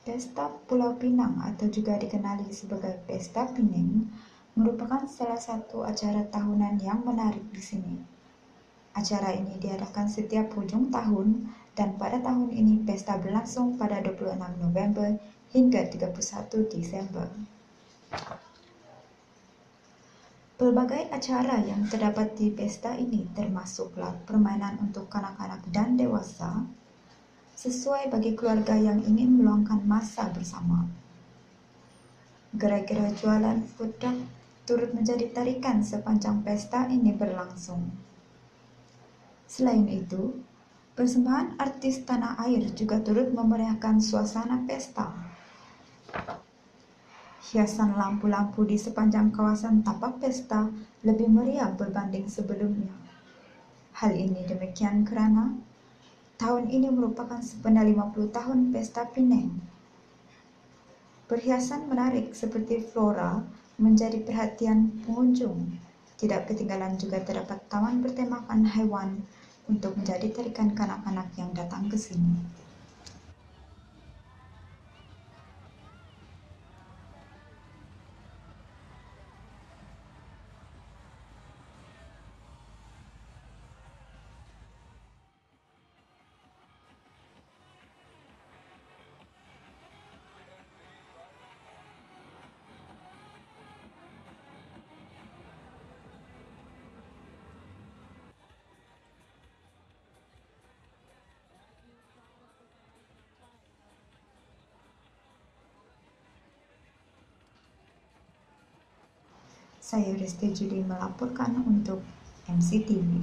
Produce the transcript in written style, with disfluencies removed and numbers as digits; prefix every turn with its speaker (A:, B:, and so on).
A: Pesta Pulau Pinang atau juga dikenali sebagai Pesta Pinang merupakan salah satu acara tahunan yang menarik di sini. Acara ini diadakan setiap ujung tahun dan pada tahun ini pesta berlangsung pada 26 November hingga 31 Desember. Pelbagai acara yang terdapat di pesta ini termasuklah permainan untuk kanak-kanak dan dewasa, sesuai bagi keluarga yang ingin meluangkan masa bersama. Gerai-gerai jualan food truck turut menjadi tarikan sepanjang pesta ini berlangsung. Selain itu, persembahan artis tanah air juga turut memeriahkan suasana pesta. Hiasan lampu-lampu di sepanjang kawasan tapak pesta lebih meriah berbanding sebelumnya. Hal ini demikian kerana tahun ini merupakan sepenuh 50 tahun Pesta Pinang. Perhiasan menarik seperti flora menjadi perhatian pengunjung. Tidak ketinggalan juga terdapat taman bertemakan haiwan untuk menjadi tarikan kanak-kanak yang datang ke sini. Saya Resti Juli melaporkan untuk MCTV.